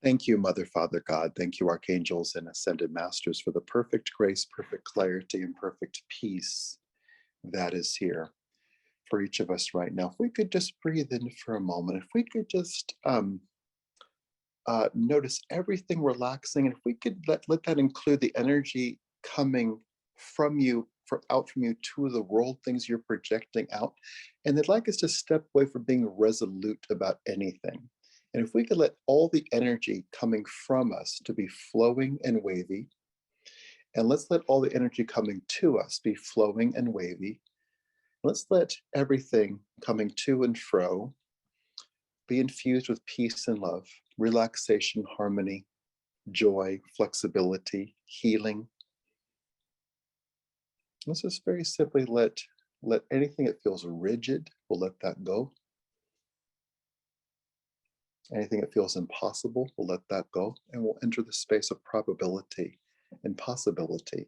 Thank you, Mother, Father, God. Thank you, Archangels and Ascended Masters, for the perfect grace, perfect clarity, and perfect peace that is here for each of us right now. If we could just breathe in for a moment, if we could just notice everything relaxing, and if we could let that include the energy coming from you, out from you to the world, things you're projecting out. And they'd like us to step away from being resolute about anything. And if we could let all the energy coming from us to be flowing and wavy, and let's let all the energy coming to us be flowing and wavy. Let's let everything coming to and fro be infused with peace and love, relaxation, harmony, joy, flexibility, healing. Let's just very simply let anything that feels rigid, we'll let that go. Anything that feels impossible, we'll let that go. And we'll enter the space of probability and possibility,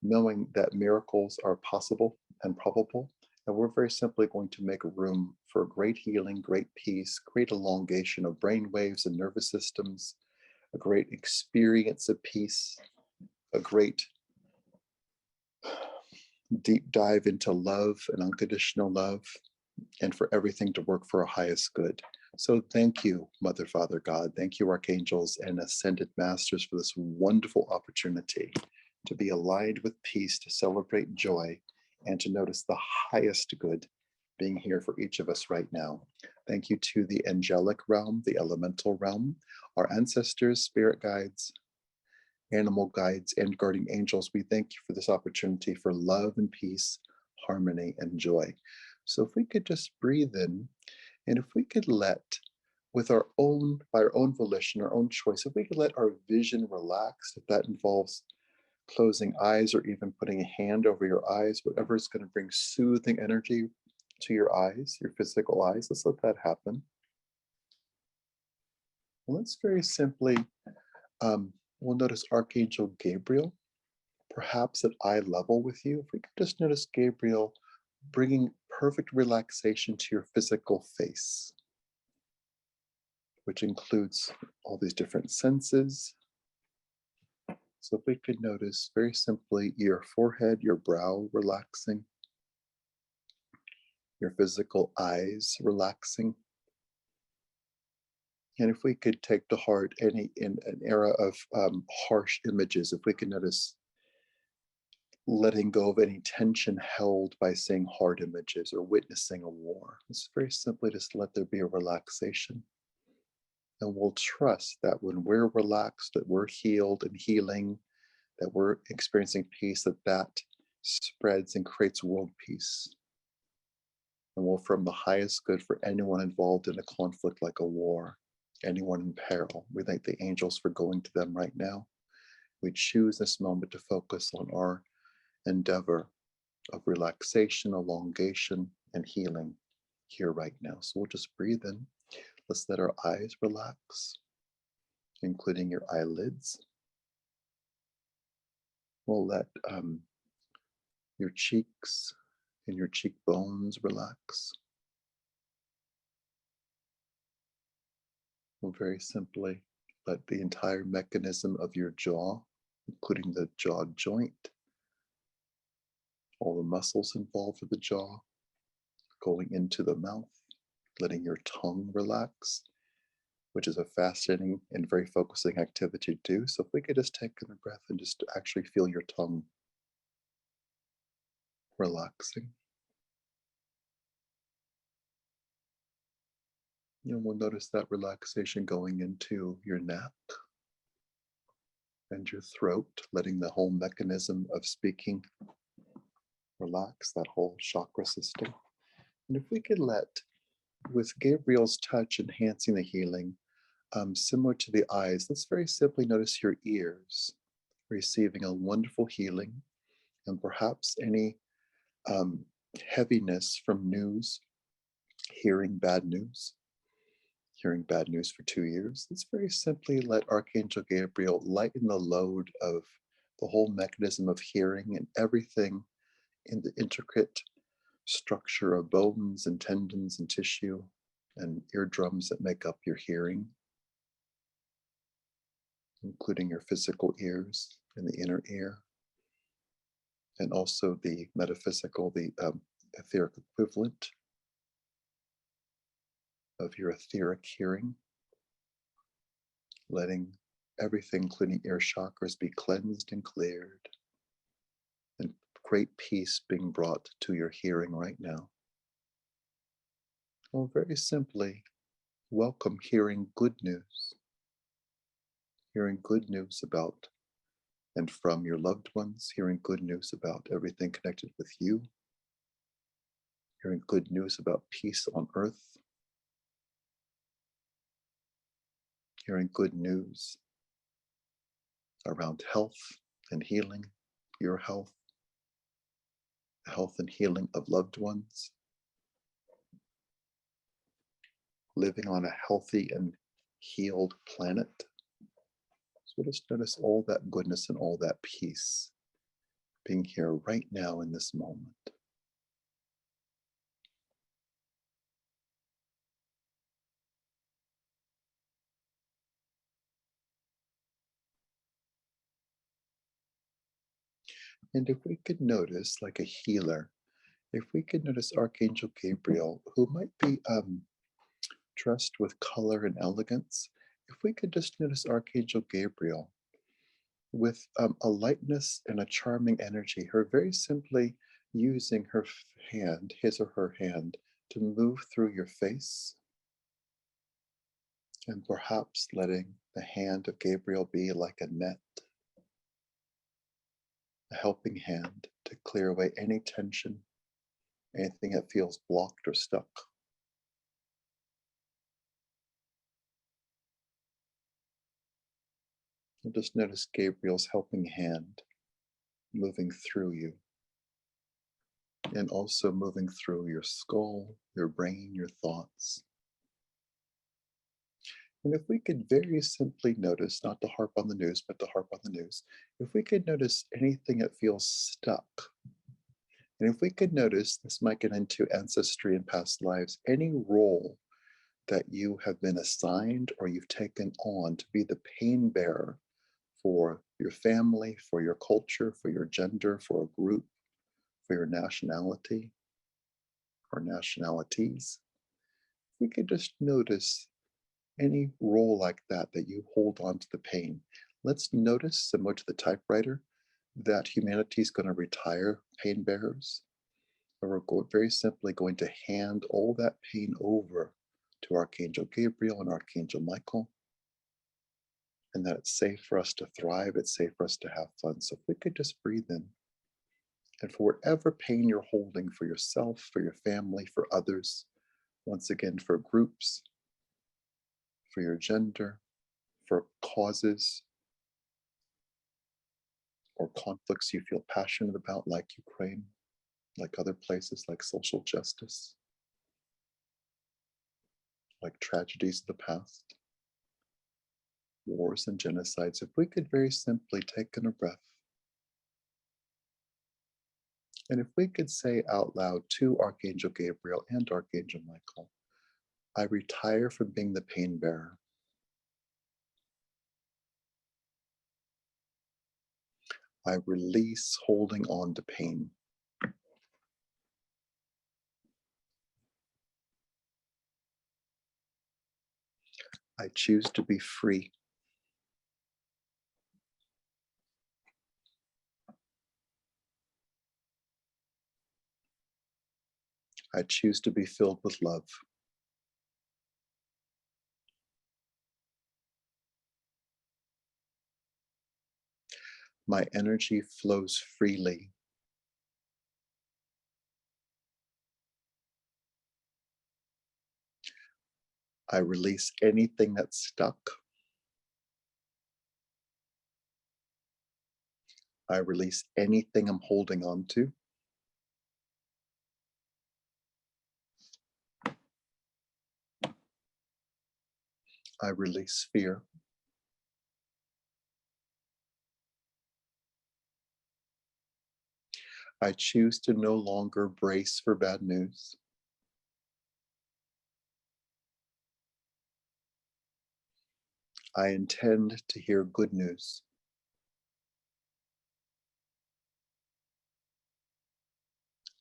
knowing that miracles are possible and probable. And we're very simply going to make room for great healing, great peace, great elongation of brain waves and nervous systems, a great experience of peace, a great deep dive into love and unconditional love, and for everything to work for our highest good. So thank you, Mother, Father, God. Thank you, Archangels and Ascended Masters, for this wonderful opportunity to be aligned with peace, to celebrate joy, and to notice the highest good being here for each of us right now. Thank you to the angelic realm, the elemental realm, our ancestors, spirit guides, animal guides, and guardian angels. We thank you for this opportunity for love and peace, harmony, and joy. So if we could just breathe in, and if we could let, by our own volition, our own choice, if we could let our vision relax, if that involves closing eyes or even putting a hand over your eyes, whatever is going to bring soothing energy to your eyes, your physical eyes, let's let that happen. And let's very simply, we'll notice Archangel Gabriel, perhaps at eye level with you. If we could just notice Gabriel bringing perfect relaxation to your physical face, which includes all these different senses. So if we could notice very simply your forehead, your brow relaxing, your physical eyes relaxing. And if we could take to heart in an era of harsh images, if we could notice letting go of any tension held by seeing hard images or witnessing a war. It's very simply just let there be a relaxation. And we'll trust that when we're relaxed, that we're healed and healing, that we're experiencing peace, that spreads and creates world peace. And will from the highest good for anyone involved in a conflict like a war, anyone in peril. We thank the angels for going to them right now. We choose this moment to focus on our endeavor of relaxation, elongation, and healing here right now. So we'll just breathe in. Let's let our eyes relax, including your eyelids. We'll let your cheeks and your cheekbones relax. We'll very simply let the entire mechanism of your jaw, including the jaw joint, all the muscles involved with the jaw, going into the mouth, letting your tongue relax, which is a fascinating and very focusing activity to do. So if we could just take a breath and just actually feel your tongue relaxing. And we'll notice that relaxation going into your neck and your throat, letting the whole mechanism of speaking relax, that whole chakra system. And if we could let, with Gabriel's touch enhancing the healing, similar to the eyes, let's very simply notice your ears receiving a wonderful healing, and perhaps any heaviness from news, hearing bad news for 2 years. Let's very simply let Archangel Gabriel lighten the load of the whole mechanism of hearing and everything in the intricate structure of bones and tendons and tissue and eardrums that make up your hearing. including your physical ears and the inner ear, and also the metaphysical, the etheric equivalent of your etheric hearing, letting everything, including ear chakras, be cleansed and cleared, and great peace being brought to your hearing right now. Well, very simply, welcome hearing good news. Hearing good news about and from your loved ones, hearing good news about everything connected with you, hearing good news about peace on earth, hearing good news around health and healing, your health, the health and healing of loved ones, living on a healthy and healed planet. So just notice all that goodness and all that peace being here right now in this moment. And if we could notice, like a healer, if we could notice Archangel Gabriel, who might be dressed with color and elegance, if we could just notice Archangel Gabriel with a lightness and a charming energy, her very simply using her hand, his or her hand, to move through your face, and perhaps letting the hand of Gabriel be like a net, a helping hand to clear away any tension, anything that feels blocked or stuck. And just notice Gabriel's helping hand moving through you, and also moving through your skull, your brain, your thoughts. And if we could very simply notice, not to harp on the news, but to harp on the news, if we could notice anything that feels stuck, and if we could notice, this might get into ancestry and past lives, any role that you have been assigned or you've taken on to be the pain bearer for your family, for your culture, for your gender, for a group, for your nationality or nationalities. We could just notice any role like that that you hold on to the pain. Let's notice, similar to the typewriter, that humanity is going to retire pain bearers. And we're very simply going to hand all that pain over to Archangel Gabriel and Archangel Michael, and that it's safe for us to thrive, it's safe for us to have fun. So if we could just breathe in, and for whatever pain you're holding for yourself, for your family, for others, once again, for groups, for your gender, for causes or conflicts you feel passionate about, like Ukraine, like other places, like social justice, like tragedies of the past, wars and genocides. If we could very simply take in a breath, and if we could say out loud to Archangel Gabriel and Archangel Michael, I retire from being the pain bearer. I release holding on to pain. I choose to be free. I choose to be filled with love. My energy flows freely. I release anything that's stuck. I release anything I'm holding on to. I release fear. I choose to no longer brace for bad news. I intend to hear good news.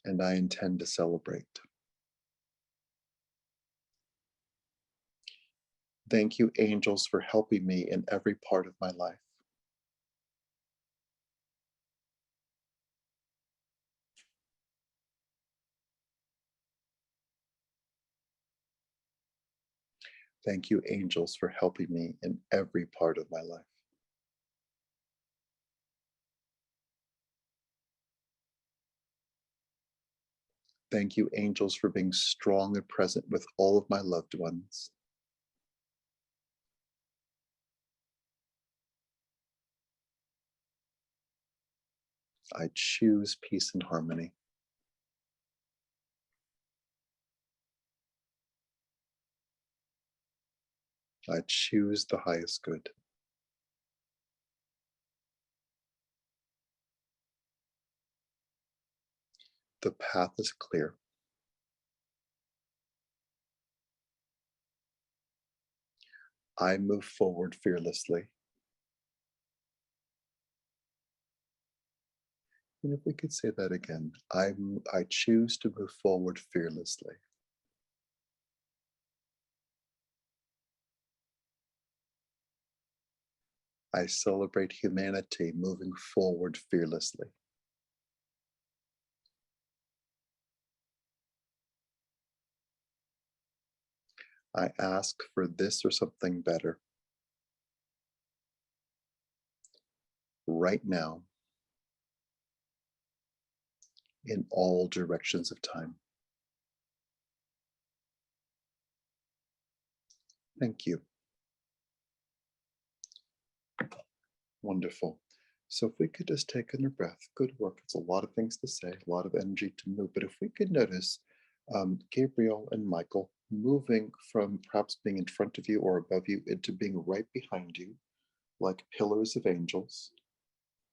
And I intend to celebrate. Thank you, angels, for helping me in every part of my life. Thank you, angels, for helping me in every part of my life. Thank you, angels, for being strong and present with all of my loved ones. I choose peace and harmony. I choose the highest good. The path is clear. I move forward fearlessly. And if we could say that again, I choose to move forward fearlessly. I celebrate humanity moving forward fearlessly. I ask for this or something better right now in all directions of time. Thank you. Wonderful. So if we could just take in a breath, good work. It's a lot of things to say, a lot of energy to move. But if we could notice Gabriel and Michael moving from perhaps being in front of you or above you into being right behind you, like pillars of angels,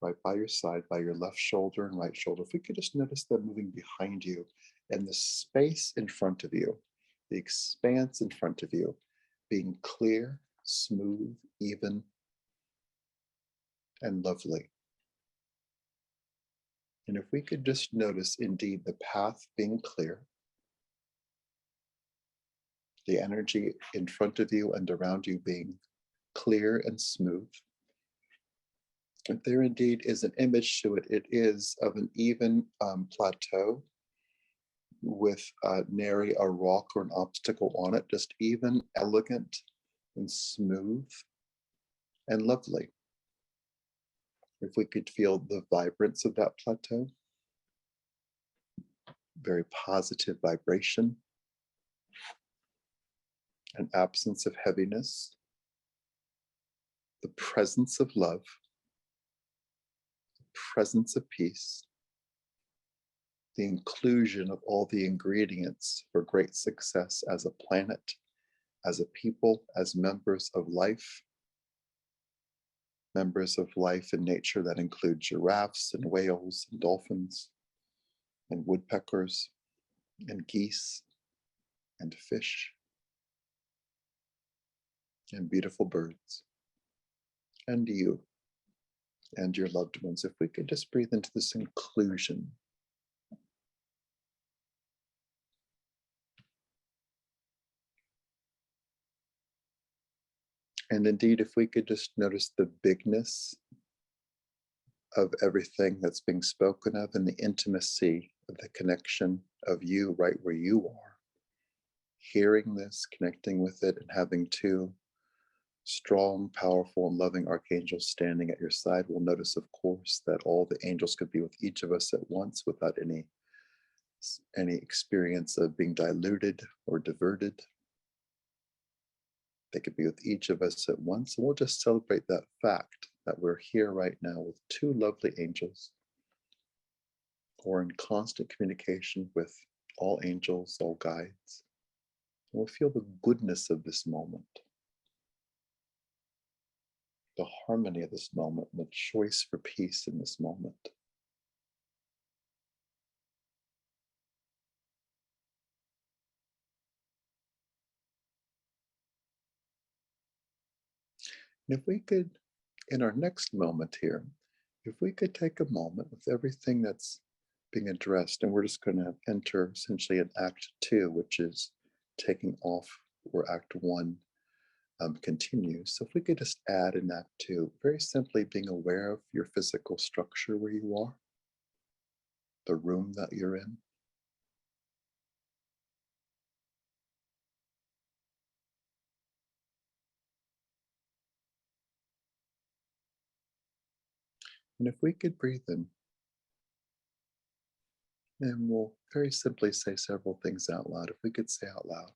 right by your side, by your left shoulder and right shoulder. If we could just notice them moving behind you and the space in front of you, the expanse in front of you, being clear, smooth, even, and lovely. And if we could just notice indeed the path being clear, the energy in front of you and around you being clear and smooth. If there indeed is an image to it, it is of an even plateau with nary a rock or an obstacle on it, just even, elegant, and smooth and lovely. If we could feel the vibrance of that plateau, very positive vibration, an absence of heaviness, the presence of love, presence of peace, the inclusion of all the ingredients for great success as a planet, as a people, as members of life, members of life in nature that include giraffes and whales and dolphins and woodpeckers and geese and fish and beautiful birds and you and your loved ones. If we could just breathe into this inclusion. And indeed, if we could just notice the bigness of everything that's being spoken of and the intimacy of the connection of you right where you are, hearing this, connecting with it, and having two strong, powerful, and loving archangels standing at your side, we'll notice, of course, that all the angels could be with each of us at once without any experience of being diluted or diverted. They could be with each of us at once. And we'll just celebrate that fact that we're here right now with two lovely angels who are in constant communication with all angels, all guides. And we'll feel the goodness of this moment, the harmony of this moment, and the choice for peace in this moment. And if we could, in our next moment here, if we could take a moment with everything that's being addressed, and we're just going to enter essentially in Act 2, which is taking off where Act 1 continues. So if we could just add in Act 2, very simply being aware of your physical structure where you are, the room that you're in. And if we could breathe in, and we'll very simply say several things out loud. If we could say out loud,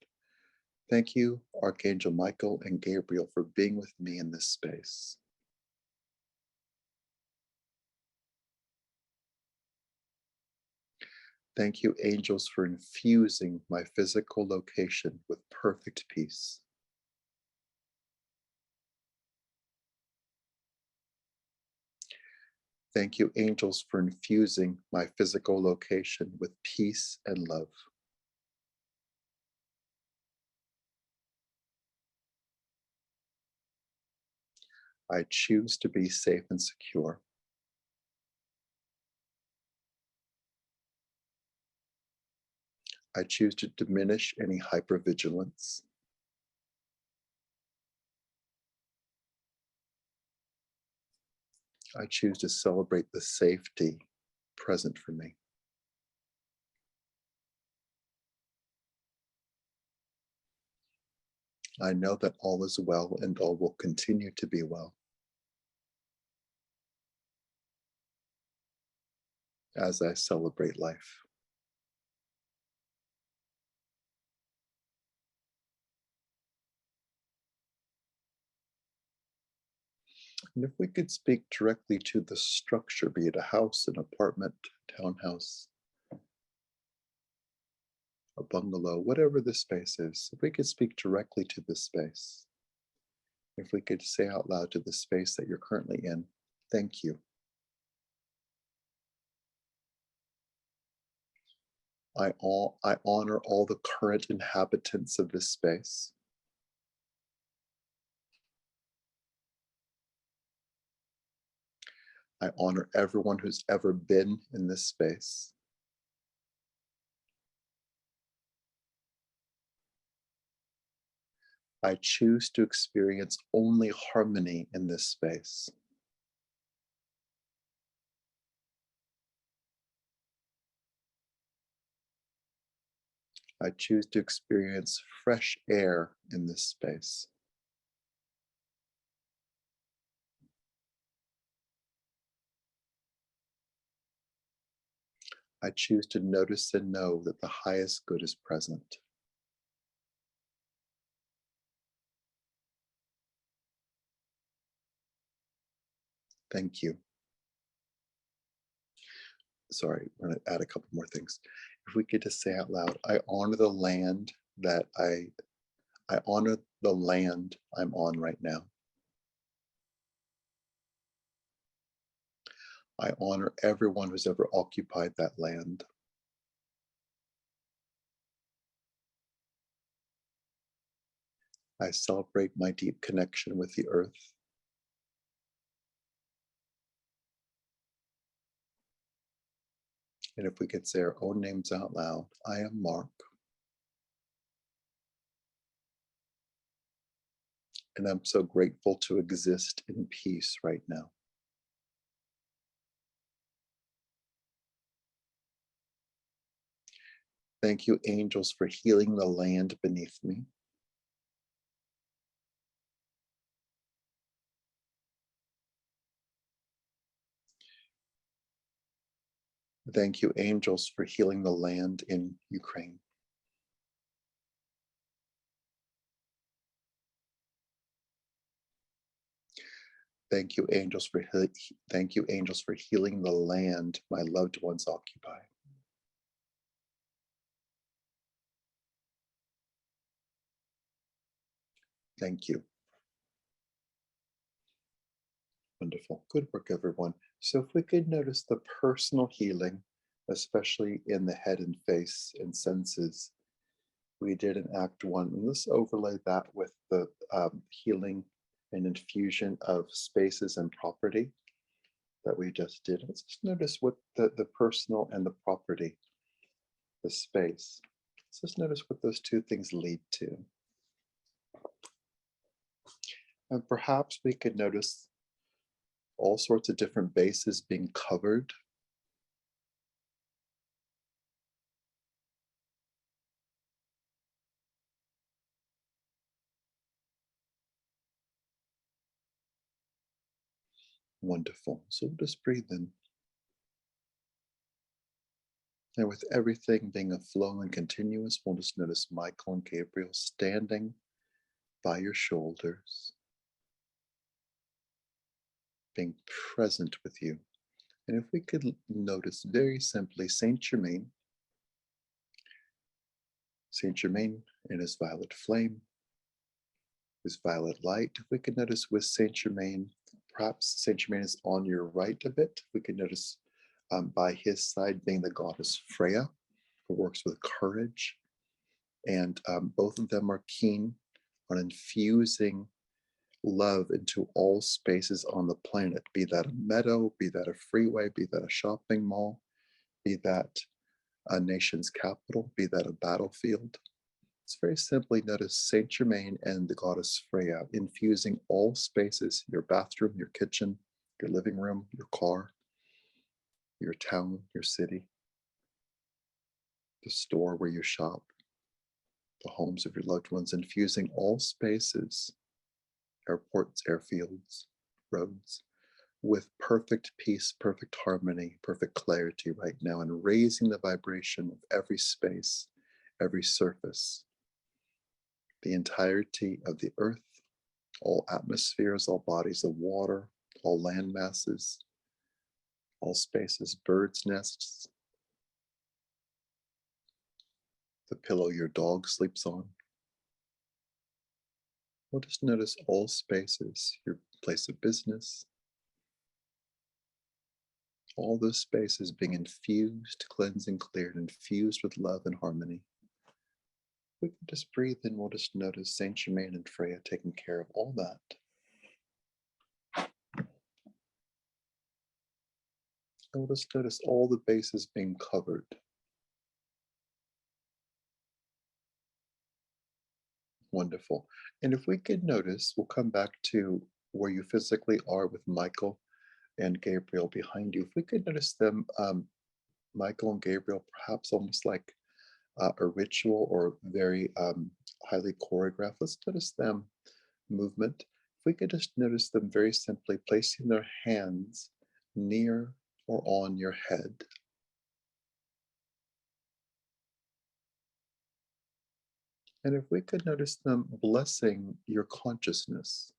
thank you, Archangel Michael and Gabriel, for being with me in this space. Thank you, angels, for infusing my physical location with perfect peace. Thank you, angels, for infusing my physical location with peace and love. I choose to be safe and secure. I choose to diminish any hypervigilance. I choose to celebrate the safety present for me. I know that all is well and all will continue to be well as I celebrate life. And if we could speak directly to the structure, be it a house, an apartment, townhouse, a bungalow, whatever the space is, if we could speak directly to this space, if we could say out loud to the space that you're currently in, thank you. I honor all the current inhabitants of this space. I honor everyone who's ever been in this space. I choose to experience only harmony in this space. I choose to experience fresh air in this space. I choose to notice and know that the highest good is present. Thank you. Sorry, I'm going to add a couple more things. If we could just say out loud, I honor the land that I honor the land I'm on right now. I honor everyone who's ever occupied that land. I celebrate my deep connection with the earth. And if we could say our own names out loud, I am Mark, and I'm so grateful to exist in peace right now. Thank you, angels, for healing the land beneath me. Thank you, angels, for healing the land in Ukraine. Thank you, angels, thank you, angels, for healing the land my loved ones occupy. Thank you. Wonderful. Good work, everyone. So if we could notice the personal healing, especially in the head and face and senses, we did in Act 1. And let's overlay that with the healing an infusion of spaces and property that we just did. Let's just notice what the personal and the property, the space. Let's just notice what those two things lead to. And perhaps we could notice all sorts of different bases being covered. Wonderful. So we'll just breathe in. And with everything being a flow and continuous, we'll just notice Michael and Gabriel standing by your shoulders, being present with you. And if we could notice very simply Saint Germain in his violet flame, his violet light. If we could notice with Saint Germain, perhaps Saint Germain is on your right a bit. We could notice by his side being the goddess Freya, who works with courage. And both of them are keen on infusing love into all spaces on the planet, be that a meadow, be that a freeway, be that a shopping mall, be that a nation's capital, be that a battlefield. It's very simply notice Saint Germain and the goddess Freya infusing all spaces, your bathroom, your kitchen, your living room, your car, your town, your city, the store where you shop, the homes of your loved ones, infusing all spaces, airports, airfields, roads, with perfect peace, perfect harmony, perfect clarity right now, and raising the vibration of every space, every surface, the entirety of the earth, all atmospheres, all bodies of water, all land masses, all spaces, birds' nests, the pillow your dog sleeps on. We'll just notice all spaces, your place of business, all those spaces being infused, cleansed and cleared, infused with love and harmony. We can just breathe in, we'll just notice Saint Germain and Freya taking care of all that. And we'll just notice all the bases being covered. Wonderful. And if we could notice, we'll come back to where you physically are with Michael and Gabriel behind you. If we could notice them, Michael and Gabriel, perhaps almost like a ritual or very highly choreographed. Let's notice them movement. If we could just notice them very simply placing their hands near or on your head. And if we could notice them blessing your consciousness.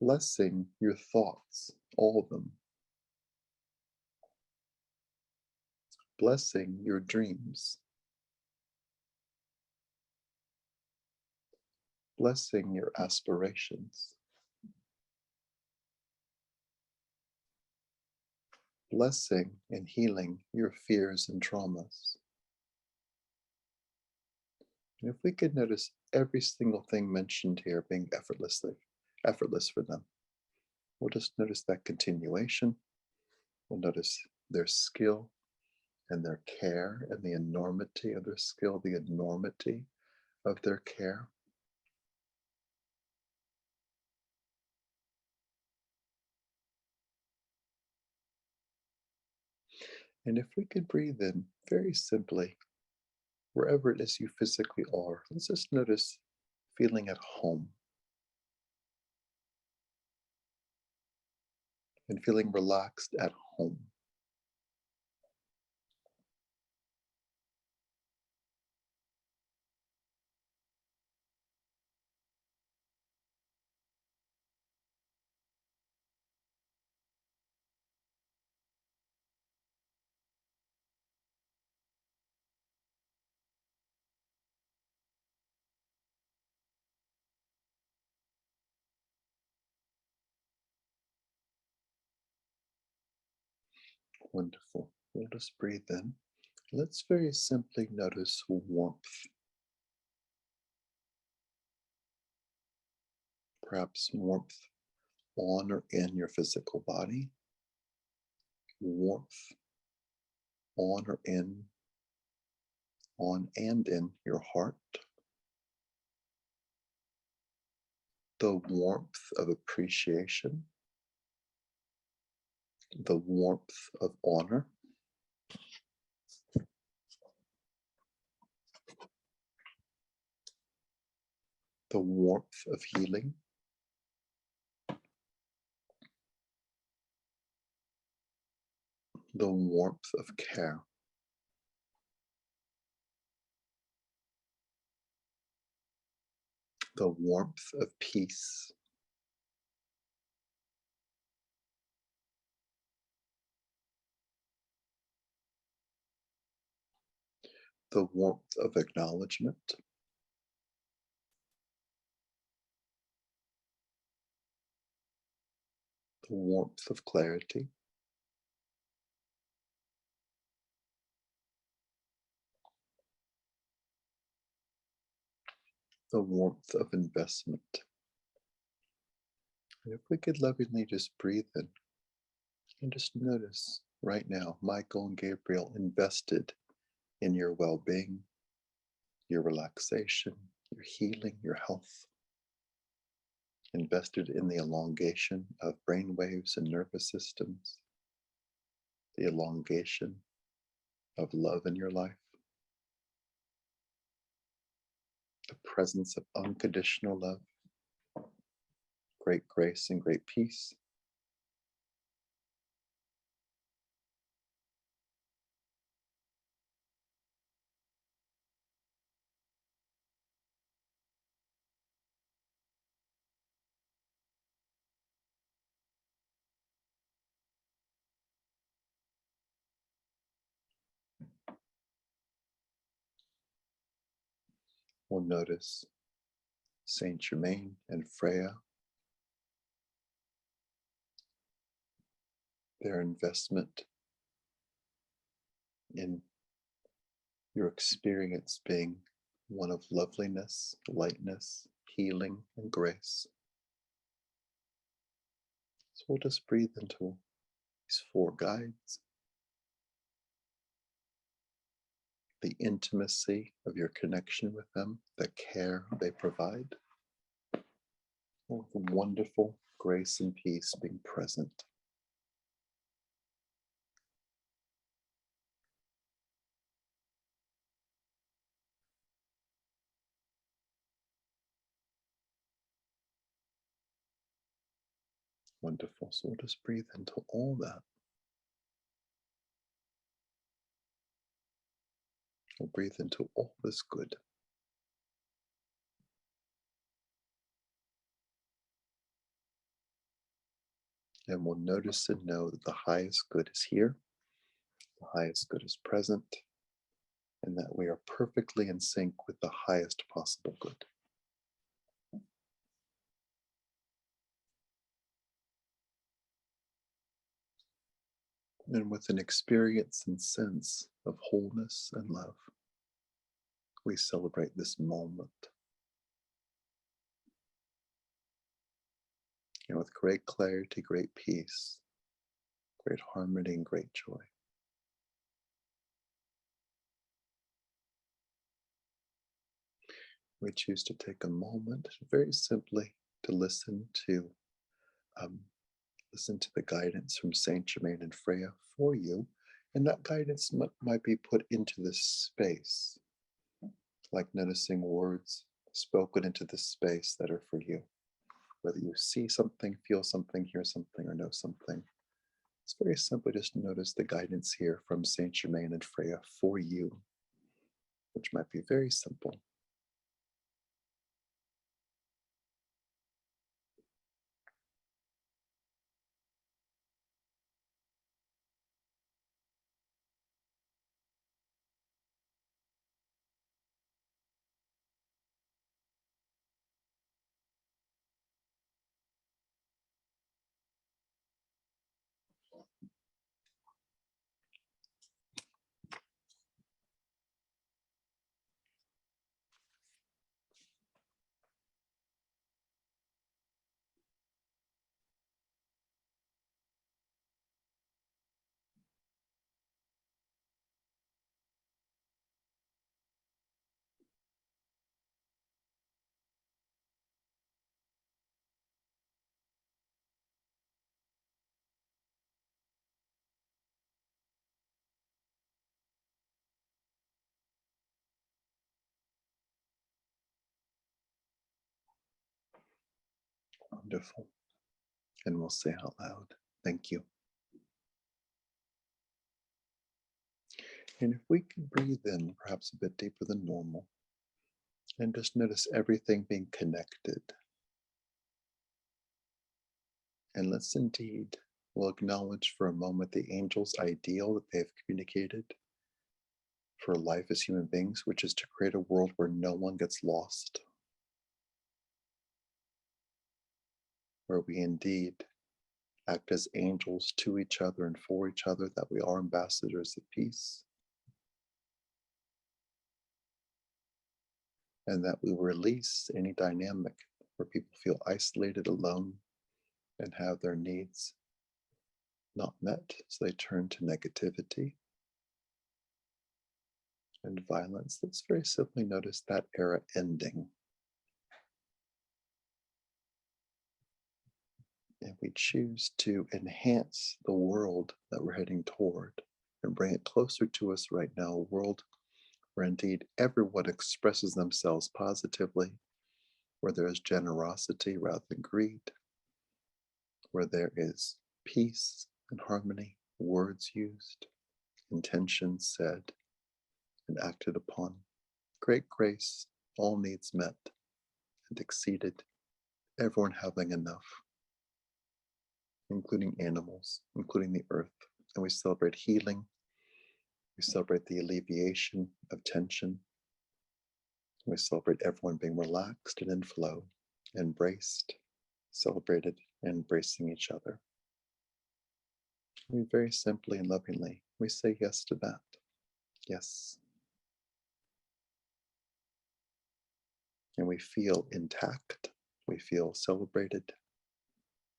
Blessing your thoughts, all of them. Blessing your dreams. Blessing your aspirations. Blessing and healing your fears and traumas. And if we could notice every single thing mentioned here being effortless for them, we'll just notice that continuation. We'll notice their skill and their care and the enormity of their skill, the enormity of their care. And if we could breathe in very simply, wherever it is you physically are, let's just notice feeling at home and feeling relaxed at home. Wonderful. We'll just breathe in. Let's very simply notice warmth perhaps warmth on or in your physical body, warmth on or in, on and in your heart, the warmth of appreciation, the warmth of honor, the warmth of healing, the warmth of care, the warmth of peace, the warmth of acknowledgement, the warmth of clarity, the warmth of investment. And if we could lovingly just breathe in and just notice right now, Michael and Gabriel invested in your well-being, your relaxation, your healing, your health, invested in the elongation of brain waves and nervous systems, the elongation of love in your life, the presence of unconditional love, great grace and great peace. We'll notice Saint Germain and Freya, their investment in your experience being one of loveliness, lightness, healing, and grace. So we'll just breathe into these four guides, the intimacy of your connection with them, the care they provide, and with the wonderful grace and peace being present. Wonderful. So we'll just breathe into all that. We'll breathe into all this good. And we'll notice and know that the highest good is here, the highest good is present, and that we are perfectly in sync with the highest possible good. And with an experience and sense of wholeness and love, we celebrate this moment. And with great clarity, great peace, great harmony, and great joy. We choose to take a moment very simply to listen to the guidance from Saint Germain and Freya for you, and that guidance might be put into this space, like noticing words spoken into this space that are for you. Whether you see something, feel something, hear something, or know something, it's very simple. Just notice the guidance here from Saint Germain and Freya for you, which might be very simple. Wonderful. And we'll say out loud, thank you. And if we can breathe in perhaps a bit deeper than normal, and just notice everything being connected. And let's indeed, we'll acknowledge for a moment the angels' ideal that they have communicated for life as human beings, which is to create a world where no one gets lost, where we indeed act as angels to each other and for each other, that we are ambassadors of peace, and that we release any dynamic where people feel isolated, alone, and have their needs not met, so they turn to negativity and violence. Let's very simply notice that era ending. And we choose to enhance the world that we're heading toward and bring it closer to us right now, a world where indeed everyone expresses themselves positively, where there is generosity rather than greed, where there is peace and harmony, words used, intentions said and acted upon, great grace, all needs met and exceeded, everyone having enough, including animals, including the earth. And we celebrate healing. We celebrate the alleviation of tension. We celebrate everyone being relaxed and in flow, embraced, celebrated, and embracing each other. We very simply and lovingly, we say yes to that. Yes. And we feel intact. We feel celebrated.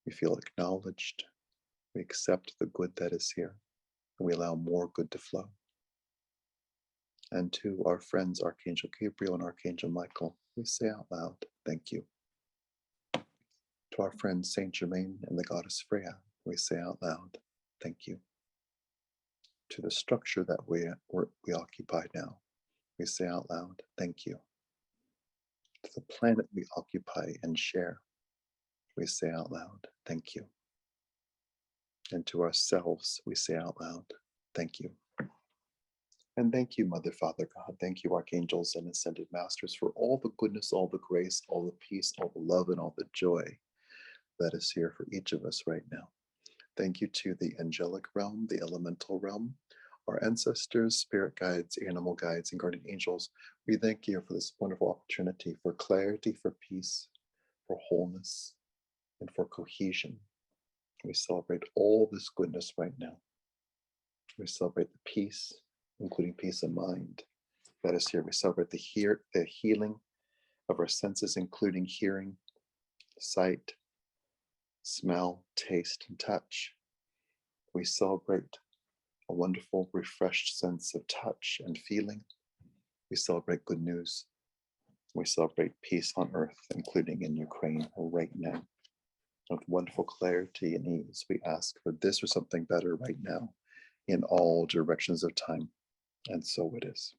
We feel acknowledged. We accept the good that is here. And we allow more good to flow. And to our friends, Archangel Gabriel and Archangel Michael, we say out loud, thank you. To our friends, Saint Germain and the goddess Freya, we say out loud, thank you. To the structure that we occupy now, we say out loud, thank you. To the planet we occupy and share, we say out loud, thank you. And to ourselves, we say out loud, thank you. And thank you, Mother, Father, God. Thank you, Archangels and Ascended Masters, for all the goodness, all the grace, all the peace, all the love, and all the joy that is here for each of us right now. Thank you to the angelic realm, the elemental realm, our ancestors, spirit guides, animal guides, and guardian angels. We thank you for this wonderful opportunity for clarity, for peace, for wholeness, and for cohesion. We celebrate all this goodness right now. We celebrate the peace, including peace of mind, that is here. We celebrate the healing of our senses, including hearing, sight, smell, taste, and touch. We celebrate a wonderful, refreshed sense of touch and feeling. We celebrate good news. We celebrate peace on earth, including in Ukraine right now. With wonderful clarity and ease, we ask for this or something better right now in all directions of time. And so it is.